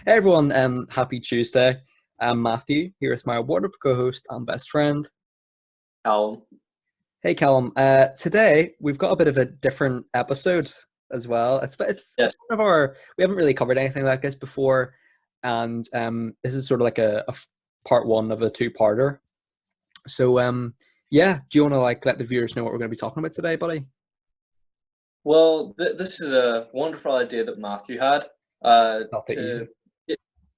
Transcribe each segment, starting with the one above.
Hey everyone, happy Tuesday. I'm Matthew here with my wonderful co-host and best friend. Callum. Hey Callum, today we've got a bit of a different episode as well. Yeah. It's one of our we haven't really covered anything like this before, and this is sort of like part one of a two-parter. So yeah, do you want to like let the viewers know what we're going to be talking about today, buddy? Well, this is a wonderful idea that Matthew had I'll take to you.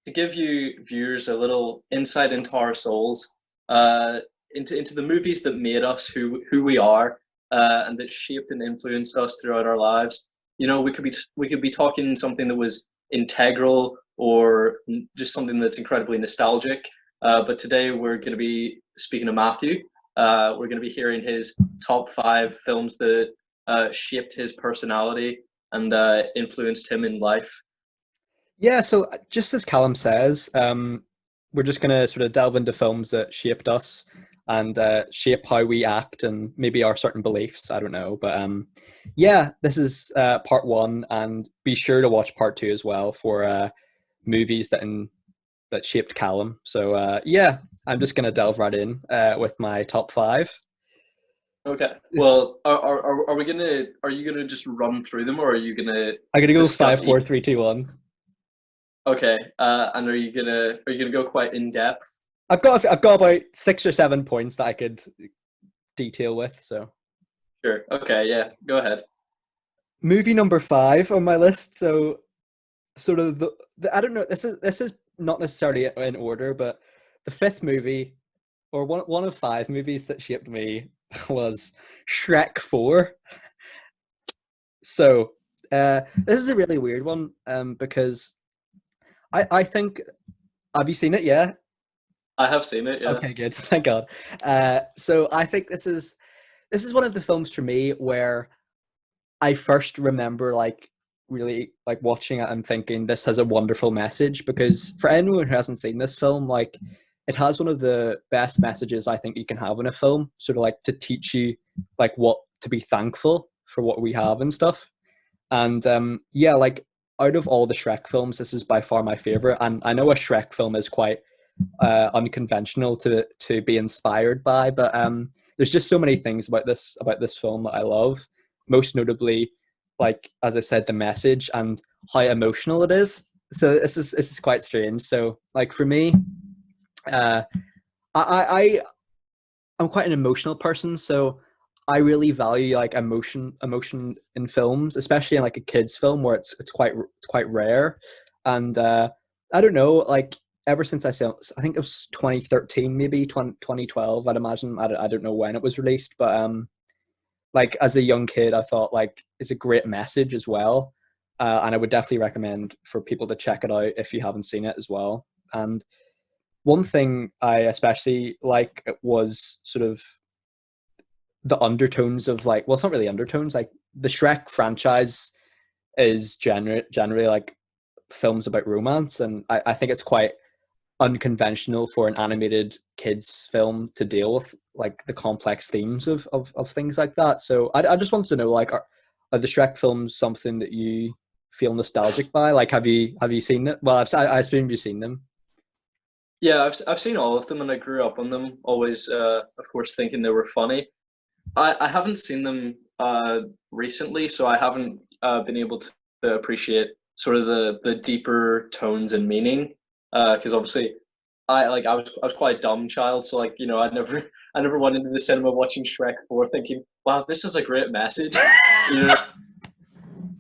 to give you viewers a little insight into our souls, uh, into the movies that made us who we are, and that shaped and influenced us throughout our lives. You know, we could be talking something that was integral or just something that's incredibly nostalgic. But today we're going to be speaking to Matthew. We're going to be hearing his top five films that shaped his personality and influenced him in life. Yeah, so just as Callum says, we're just going to sort of delve into films that shaped us and shape how we act and maybe our certain beliefs. I don't know. But yeah, this is part one, and be sure to watch part two as well for movies that shaped Callum. So yeah, I'm just going to delve right in with my top five. Okay. This, Well, are we gonna? Are you gonna just run through them, or are you gonna I'm going to go five, discuss each? four, three, two, one. Okay. And are you gonna go quite in depth? I've got about 6 or 7 points that I could detail with. So Sure. Okay. Yeah. Go ahead. movie number five on my list. So sort of the I don't know. This is not necessarily in order, but the fifth movie or one of five movies that shaped me was Shrek 4. So this is a really weird one because I think, have you seen it? Yeah. I have seen it. Yeah. Okay, good. Thank God. So I think this is one of the films for me where I first remember like really like watching it and thinking this has a wonderful message, because for anyone who hasn't seen this film, like it has one of the best messages I think you can have in a film, sort of like to teach you like what to be thankful for what we have and stuff. And yeah, like out of all the Shrek films, this is by far my favorite. And I know a Shrek film is quite unconventional to be inspired by, but there's just so many things about this film that I love. Most notably, like as I said, the message and how emotional it is. So this is quite strange. So like for me, uh, I I'm quite an emotional person, so I really value like emotion in films, especially in like a kids film where it's quite rare. And I don't know, like ever since I think it was 2013, maybe 2012, I'd imagine. I don't know when it was released, but like as a young kid, I thought like it's a great message as well. And I would definitely recommend for people to check it out if you haven't seen it as well. And one thing I especially like was sort of the undertones of like, well, it's not really undertones, like the Shrek franchise is generally like films about romance, and I think it's quite unconventional for an animated kids film to deal with like the complex themes of things like that. So I just wanted to know, like, are the Shrek films something that you feel nostalgic by? Like, have you seen it? Well, I assume you've seen them. Yeah. I've seen all of them, and I grew up on them. Always, of course, thinking they were funny. I haven't seen them recently, so I haven't been able to appreciate sort of the deeper tones and meaning. Because obviously, I was quite a dumb child, so like I never went into the cinema watching Shrek 4 thinking, wow, this is a great message. You know,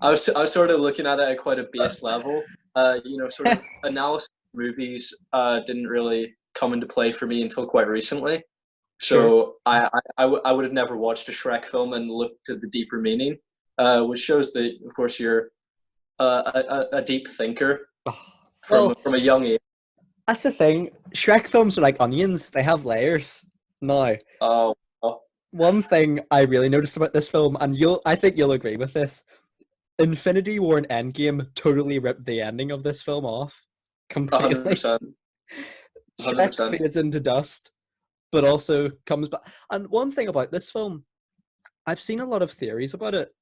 I was sort of looking at it at quite a base level. Sort of analysis of movies didn't really come into play for me until quite recently. Sure. So I would have never watched a Shrek film and looked at the deeper meaning, which shows that, of course, you're a deep thinker from Well, from a young age. that's the thing. Shrek films are like onions; they have layers. Now, Oh, oh, one thing I really noticed about this film, and I think you'll agree with this, Infinity War and Endgame totally ripped the ending of this film off completely. 100%, Shrek 100%. fades into dust, but also comes back. And one thing about this film, I've seen a lot of theories about it.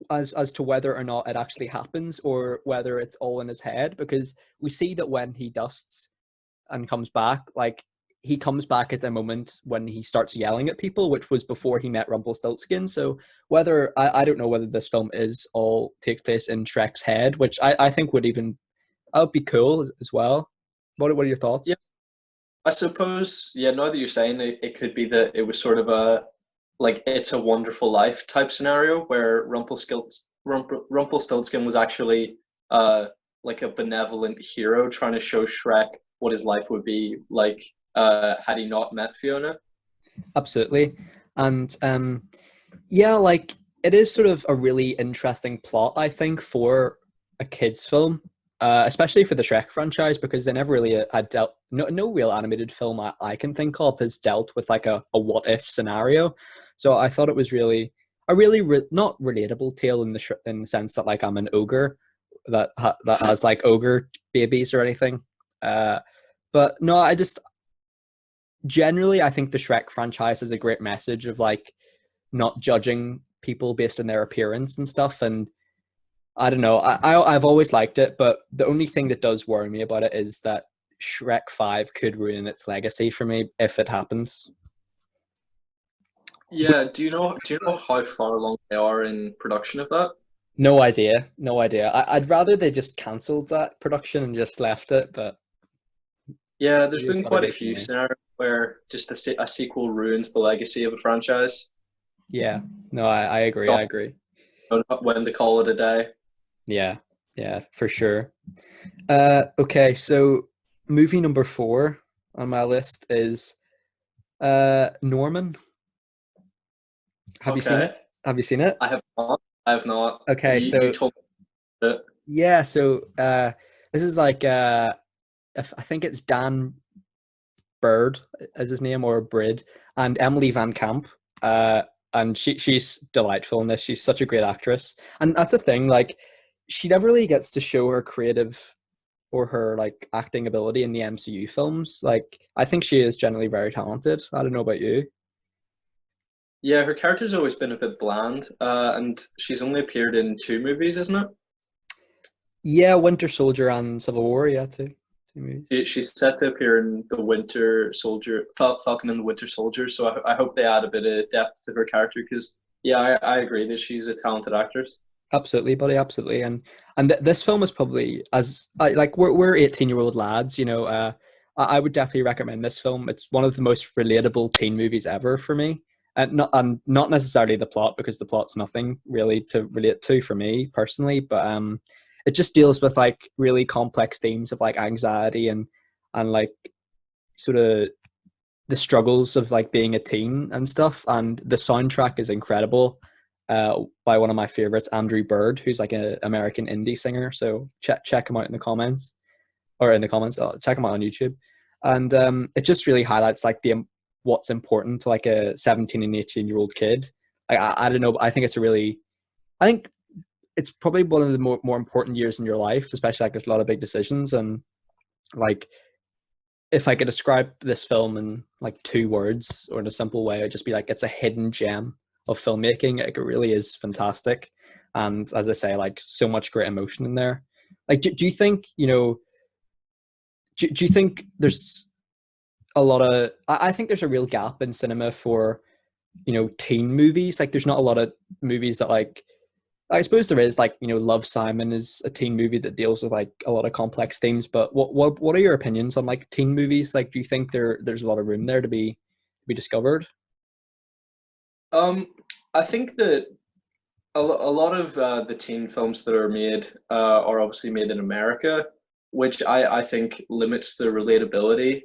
as to whether or not it actually happens or whether it's all in his head, because we see that when he dusts and comes back, like he comes back at the moment when he starts yelling at people, which was before he met Rumpelstiltskin. So whether I don't know whether this film is all takes place in Shrek's head, which I think would even that would be cool as well. What are your thoughts? Yeah, I suppose, yeah, now that you're saying it, it could be that it was sort of a like It's a Wonderful Life type scenario where Rumpelstiltskin was actually like a benevolent hero trying to show Shrek what his life would be like had he not met Fiona. Absolutely. And yeah, like it is sort of a really interesting plot, I think, for a kids' film, especially for the Shrek franchise, because they never really had dealt. No real animated film I can think of has dealt with like a what if scenario. So I thought it was really a really not relatable tale in in the sense that like I'm an ogre that has like ogre babies or anything. Uh, but no, I just generally I think the Shrek franchise has a great message of like not judging people based on their appearance and stuff. And I don't know, I've always liked it, but the only thing that does worry me about it is that Shrek 5 could ruin its legacy for me if it happens. Yeah, do you know how far along they are in production of that? No idea, no idea. I'd rather they just cancelled that production and just left it, but Yeah, there's maybe it's been got to quite a be for few me. scenarios where just a sequel ruins the legacy of a franchise. Yeah, no, I agree, I Don't agree. know when to call it a day. Yeah, yeah, for sure. Okay, so movie number 4 on my list is Norman. Have you seen Okay, it? Have you seen it? I have not. I have not. Okay, You so told me it. yeah, so this is like I think it's Dan Bird as his name or Brid and Emily Van Camp. Uh and she's delightful in this. She's such a great actress. And that's the thing, like she never really gets to show her creative or her like acting ability in the MCU films. Like I think she is generally very talented. I don't know about you. Yeah, her character's always been a bit bland, and she's only appeared in two movies, isn't it? Yeah, Winter Soldier and Civil War, yeah, two movies. She's set to appear in the Winter Soldier, Falcon and the Winter Soldier. So I hope they add a bit of depth to her character because, yeah, I agree that she's a talented actress. Absolutely, buddy, absolutely. And this film is probably like we're 18-year-old lads, you know. I would definitely recommend this film. It's one of the most relatable teen movies ever for me, and not necessarily the plot because the plot's nothing really to relate to for me personally, but it just deals with like really complex themes of like anxiety and like sort of the struggles of like being a teen and stuff. And the soundtrack is incredible, by one of my favorites, Andrew Bird, who's like an American indie singer. So check him out in the comments or in the comments. Check him out on YouTube. And it just really highlights like the what's important to like a 17 and 18-year-old kid. Like I don't know, but I think it's a really I think it's probably one of the more important years in your life, especially like there's a lot of big decisions. And like if I could describe this film in like 2 words or in a simple way, I'd just be like, it's a hidden gem of filmmaking. Like, it really is fantastic. And as I say, like so much great emotion in there. Like, do you think, you know, do you think there's a lot of, I think there's a real gap in cinema for, you know, teen movies. Like there's not a lot of movies that like, I suppose there is like, you know, Love, Simon is a teen movie that deals with like a lot of complex themes. But what are your opinions on like teen movies? Like, do you think there's a lot of room there to be discovered? Um, I think that a lot of the teen films that are made are obviously made in America, which I think limits the relatability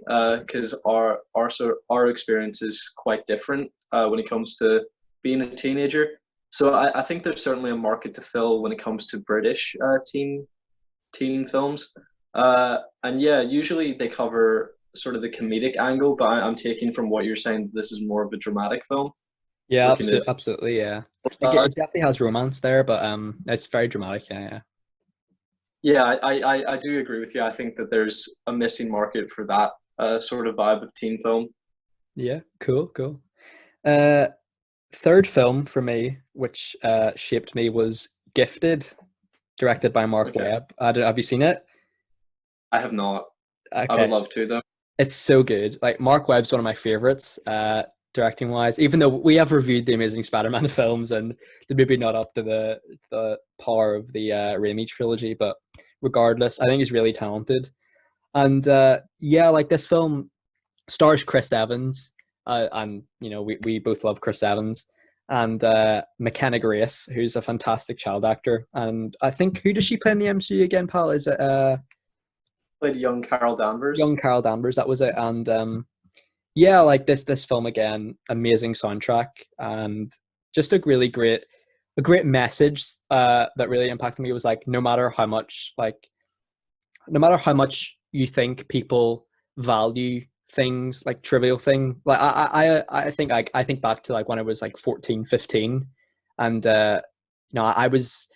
because our experience is quite different when it comes to being a teenager. So I think there's certainly a market to fill when it comes to British teen films. And yeah, usually they cover sort of the comedic angle, but I'm taking from what you're saying, this is more of a dramatic film, Yeah, looking at absolutely, yeah. Like uh, it definitely has romance there, but it's very dramatic. Yeah, yeah. yeah, I do agree with you. I think that there's a missing market for that sort of vibe of teen film. Yeah, cool, cool. Uh, third film for me, which shaped me, was Gifted, directed by Mark Okay, Webb. Have you seen it? I have not. I would Okay, love to though. it's so good. Like Mark Webb's one of my favorites, directing wise. Even though we have reviewed the Amazing Spider-Man films and they're maybe not up to the power of the Raimi trilogy, but regardless, I think he's really talented. And yeah, like this film stars Chris Evans, and you know we both love Chris Evans, and McKenna Grace, who's a fantastic child actor. And I think, who does she play in the MCU again, pal? Is it Played young Carol young Danvers. Carol Danvers? That was it. And yeah, like this film again, amazing soundtrack and just a great message that really impacted me. Was like, no matter how much you think people value things like trivial thing, like I think back to like when I was like 14, 15, and you know, I was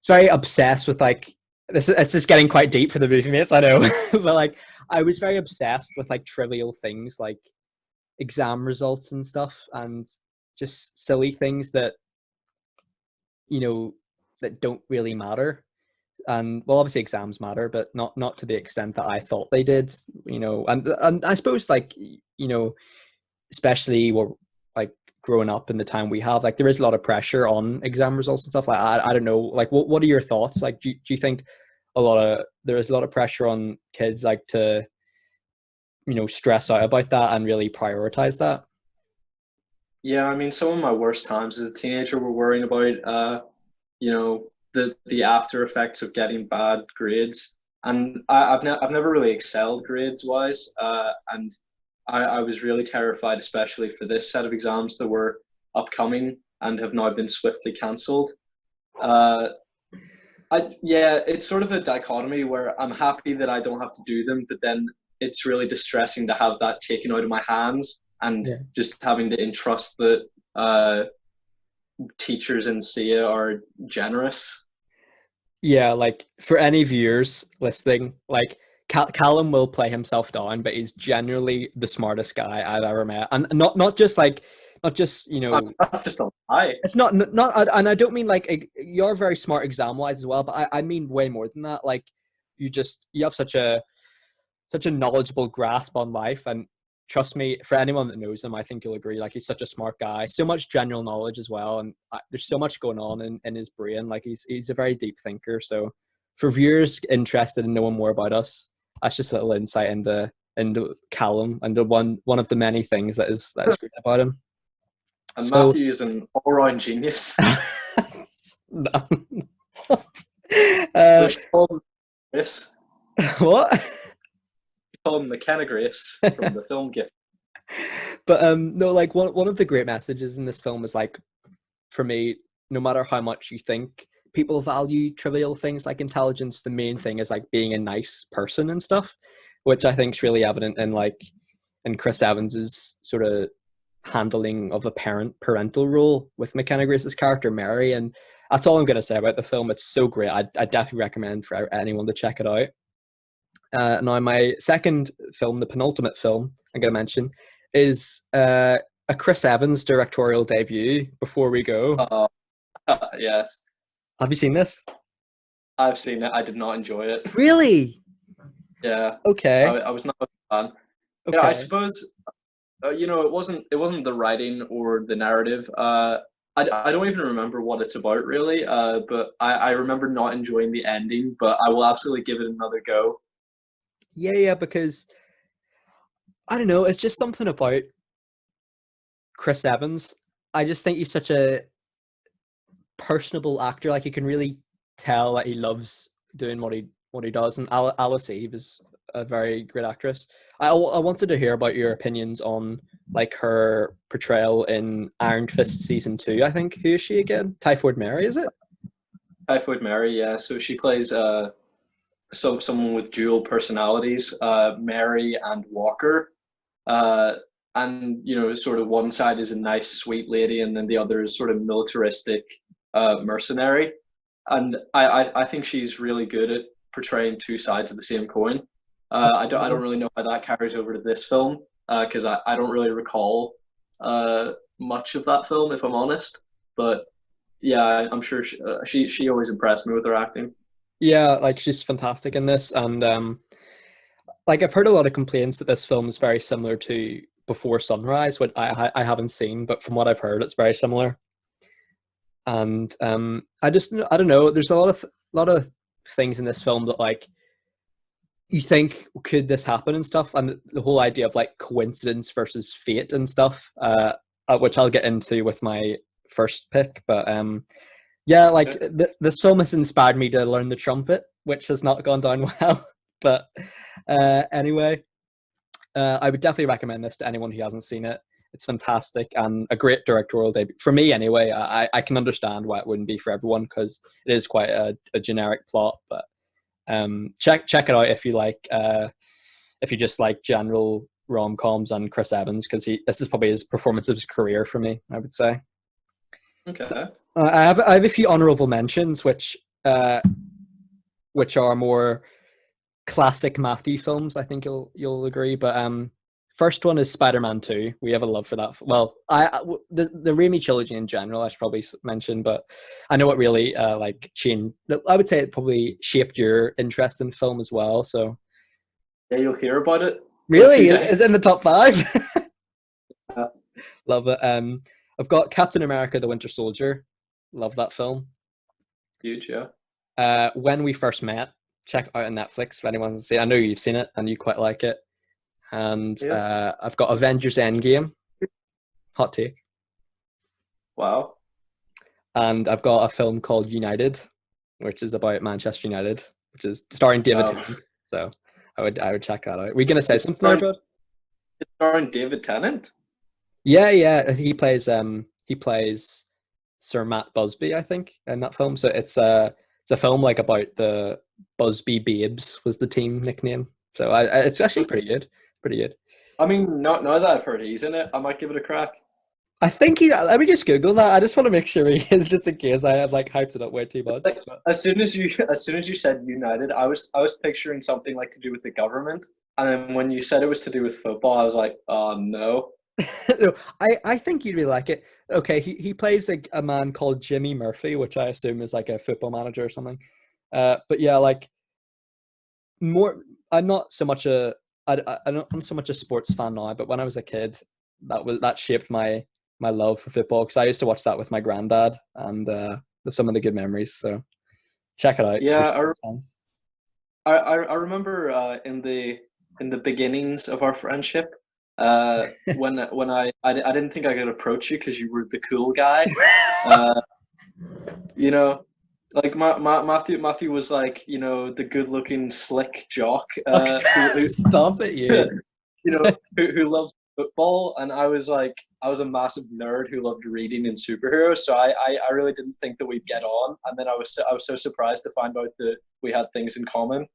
very obsessed with like, this it's just getting quite deep for the movie mates, I know. But like I was very obsessed with like trivial things like exam results and stuff, and just silly things that, you know, that don't really matter. And well, obviously exams matter, but not to the extent that I thought they did, you know. And I suppose, like, you know, especially we're like growing up in the time we have, like there is a lot of pressure on exam results and stuff. Like I don't know, like what are your thoughts? Like do you think there is a lot of pressure on kids, like, to, you know, stress out about that and really prioritize that? Yeah, I mean, some of my worst times as a teenager were worrying about, you know, the after effects of getting bad grades, and I've never really excelled grades wise, and I was really terrified, especially for this set of exams that were upcoming and have now been swiftly cancelled. Uh, yeah, it's sort of a dichotomy where I'm happy that I don't have to do them, but then it's really distressing to have that taken out of my hands and Yeah. just having to entrust that teachers in SIA are generous. Yeah, like for any viewers listening, like Callum will play himself down, but he's genuinely the smartest guy I've ever met, and not just, you know, That's just a lie. it's not, and I don't mean like you're very smart exam wise as well, but I mean way more than that. Like you have such a knowledgeable grasp on life, and trust me, for anyone that knows him, I think you'll agree. Like he's such a smart guy, so much general knowledge as well, and there's so much going on in his brain. Like he's a very deep thinker. So for viewers interested in knowing more about us, that's just a little insight into Callum and the one of the many things that is great about him. And So Matthew is an all-round genius. no. So uh, she called him Grace. what? She called him McKenna Grace from the film Gift. But no, like one of the great messages in this film is like, for me, no matter how much you think people value trivial things like intelligence, the main thing is like being a nice person and stuff, which I think is really evident in like in Chris Evans's sort of handling of a parental role with McKenna Grace's character Mary. And that's all I'm going to say about the film. It's so great. I definitely recommend for anyone to check it out. Now, my second film, the penultimate film I'm going to mention, is a Chris Evans directorial debut. Before we go, Uh, yes, have you seen this? I've seen it. I did not enjoy it. Really? Yeah, Okay. I was not a fan. Yeah, I Okay. suppose you know, it wasn't the writing or the narrative. I don't even remember what it's about really. But I remember not enjoying the ending. But I will absolutely give it another go. Yeah, yeah, because I don't know, it's just something about Chris Evans. I just think he's such a personable actor. Like you can really tell that he loves doing what he does. And Alice Eve is a very great actress. I wanted to hear about your opinions on like her portrayal in Iron Fist season 2. I think, who is she again? Typhoid Mary, is it? Typhoid Mary, yeah. So she plays someone with dual personalities, Mary and Walker. Uh, and you know, sort of one side is a nice, sweet lady, and then the other is sort of militaristic, mercenary. And I think she's really good at portraying two sides of the same coin. I don't Absolutely. really know how that carries over to this film because I don't really recall much of that film, if I'm honest. But yeah, I'm sure she always impressed me with her acting. Yeah, like she's fantastic in this, and like I've heard a lot of complaints that this film is very similar to Before Sunrise, what I haven't seen, but from what I've heard, it's very similar. And I don't know. There's a lot of things in this film that like you think could this happen and stuff, and the whole idea of like coincidence versus fate and stuff, which I'll get into with my first pick. But yeah, like Okay. this film has inspired me to learn the trumpet, which has not gone down well. But anyway, I would definitely recommend this to anyone who hasn't seen it. It's fantastic and a great directorial debut for me. Anyway, I can understand why it wouldn't be for everyone because it is quite a generic plot. But check it out if you like. If you just like general rom coms and Chris Evans, because this is probably his performance of his career for me, I would say. Okay. I have a few honourable mentions, which are more classic Matthew films. I think you'll agree. But first one is Spider-Man 2. We have a love for that. Well, the Raimi trilogy in general, I should probably mention, but I know it really like changed. I would say it probably shaped your interest in film as well. So Yeah, you'll hear about it in a few really, is it in days. the top five? Uh, Love it. I've got Captain America: The Winter Soldier. Love that film. Huge, yeah. When We First Met. Check it out on Netflix if anyone hasn't seen it. I know you've seen it and you quite like it. And Yeah. I've got Avengers Endgame. Hot take. Wow. And I've got a film called United, which is about Manchester United, which is starring David Wow. Tennant. So I would check that out. Were you gonna say something there, Starring, bud? it's starring David Tennant. Yeah. He plays Sir Matt Busby, I think, in that film. So it's a film like about the Busby Babes was the team nickname. So it's actually pretty good. Pretty good. I mean, now that I've heard he's in it, I might give it a crack. I think let me just Google that. I just want to make sure he is, just in case I have like hyped it up way too much. Like as soon as you said United, I was picturing something like to do with the government, and then when you said it was to do with football, I was like, oh no. No, I think you'd really like it. Okay, he plays a man called Jimmy Murphy, which I assume is like a football manager or something. But yeah, like more. I'm not so much a I'm not so much a sports fan now, but when I was a kid, that shaped my love for football because I used to watch that with my granddad, and there's some of the good memories. So check it out for Yeah, sports fans. I remember in the beginnings of our friendship, when I didn't think I could approach you because you were the cool guy. Uh, you know, like Matthew was like the good looking slick jock Oh, who stop it, you. who loved football, and I was a massive nerd who loved reading and superheroes. So I really didn't think that we'd get on, and then I was so surprised to find out that we had things in common.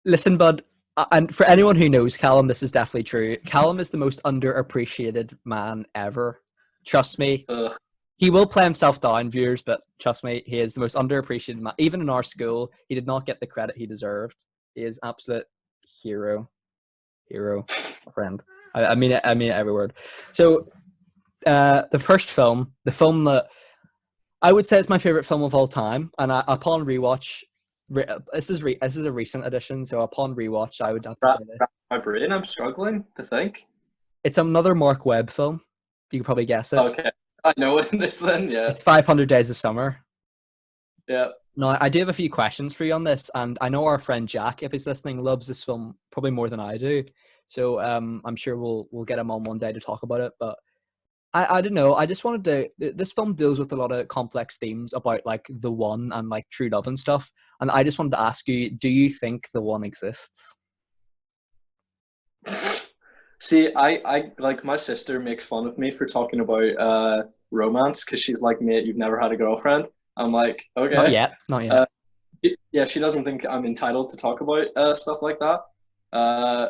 Listen, bud, and for anyone who knows Callum, this is definitely true. Callum is the most underappreciated man ever. Trust me. Ugh. He will play himself down, viewers, but trust me, he is the most underappreciated man. Even in our school, he did not get the credit he deserved. He is absolute hero. Hero, friend. I mean it. I mean it every word. So, the first film, the film that I would say is my favorite film of all time, and upon rewatch, this is a recent addition. So upon rewatch, I would have to Ra- say this. My brain, I'm struggling to think. It's another Mark Webb film. You can probably guess it. Okay, I know what it is then. Yeah, It's 500 Days of Summer. yeah, Now, I do have a few questions for you on this, and I know our friend Jack, if he's listening, loves this film probably more than I do. So I'm sure we'll get him on one day to talk about it. But I don't know. I just wanted to. This film deals with a lot of complex themes about like the one and like true love and stuff. And I just wanted to ask you: do you think the one exists? See, I like my sister makes fun of me for talking about romance because she's like, mate, you've never had a girlfriend. I'm like, Not okay. yet. Not yet. Uh, yeah, she doesn't think I'm entitled to talk about stuff like that. Uh,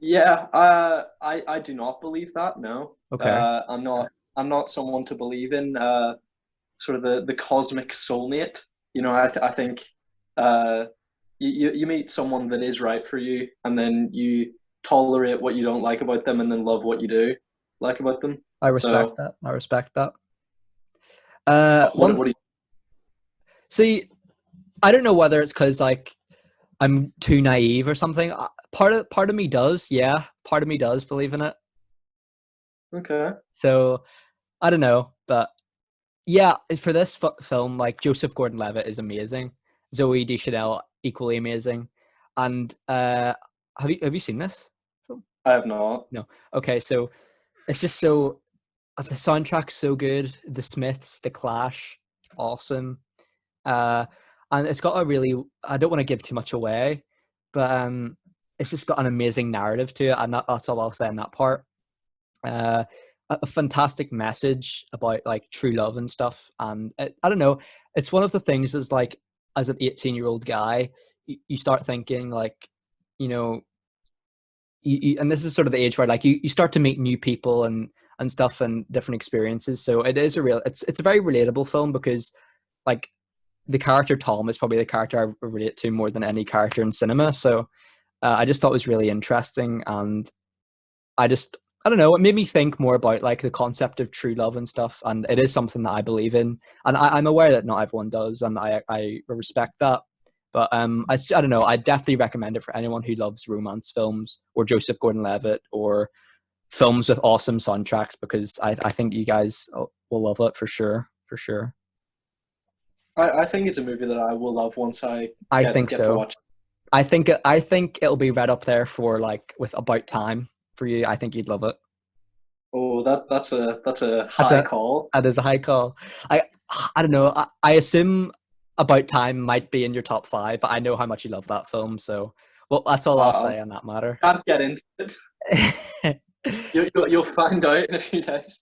yeah, I do not believe that. No, Okay. I'm not someone to believe in sort of the cosmic soulmate. I think uh, you meet someone that is right for you, and then you tolerate what you don't like about them, and then love what you do. like about them. I respect So, that. I respect that. what One what do you? see, I don't know whether it's because like I'm too naive or something. Part of me does, yeah. Part of me does believe in it. Okay. So I don't know, but yeah, for this film, like Joseph Gordon-Levitt is amazing. Zoe Deschanel equally amazing, and have you seen this film? I have not. No. Okay, so it's just so the soundtrack's so good. The Smiths, The Clash, awesome. Uh, and it's got a really, I don't want to give too much away, but it's just got an amazing narrative to it, and that's all I'll say in that part. Uh, a fantastic message about like true love and stuff, and I don't know, it's one of the things is like as an 18-year-old guy, you start thinking like, you know, and this is sort of the age where like you start to meet new people and stuff and different experiences. So it is a real, it's a very relatable film because like the character Tom is probably the character I relate to more than any character in cinema. So I just thought it was really interesting, and I don't know, it made me think more about like the concept of true love and stuff, and it is something that I believe in, and I'm aware that not everyone does, and I respect that. But I don't know, I definitely recommend it for anyone who loves romance films or Joseph Gordon-Levitt or films with awesome soundtracks, because I think you guys will love it for sure, for sure. I think it's a movie that I will love once I I get think get to so. watch it. I think it'll be right up there for like with About Time for you. I think you'd love it. Oh, that's a That's high a call. that is a high call. I I don't know. I assume About Time might be in your top five, but I know how much you love that film. So, well, that's all I'll Uh, say on that matter. I can't get into it. You'll find out in a few days.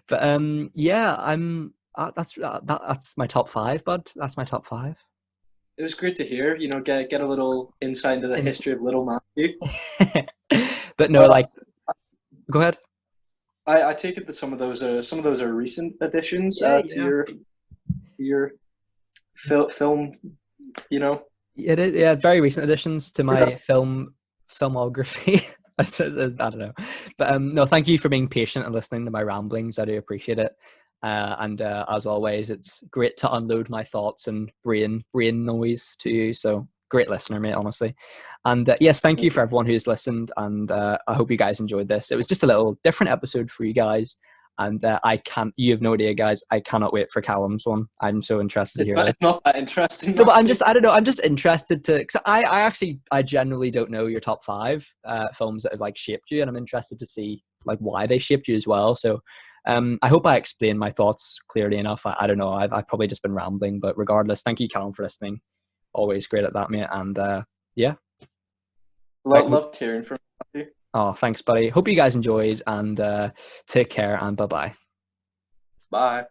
But yeah, that's my top five, bud. That's my top five. It was great to hear. Get a little insight into the And history of Little Matthew. but no, Uh, like, go ahead. I take it that some of those are recent additions Yeah, to yeah. your film. You know, It is, yeah, very recent additions to my filmography. I don't know, but no, thank you for being patient and listening to my ramblings. I do appreciate it. And as always, it's great to unload my thoughts and brain noise to you. So great listener, mate, honestly. And yes, thank you for everyone who's listened. And I hope you guys enjoyed this. It was just a little different episode for you guys. And I can't. You have no idea, guys. I cannot wait for Callum's one. I'm so interested to it's hear not, this. it's not that interesting, No, but Matthew. I don't know. I'm just interested to, cause I genuinely don't know your top five films that have like shaped you, and I'm interested to see like why they shaped you as well. So, I hope I explained my thoughts clearly enough. I don't know. I've probably just been rambling, but regardless, thank you, Callum, for listening. Always great at that, mate. And yeah, right. Loved hearing from you. Oh, thanks, buddy. Hope you guys enjoyed, and take care, and bye bye. Bye.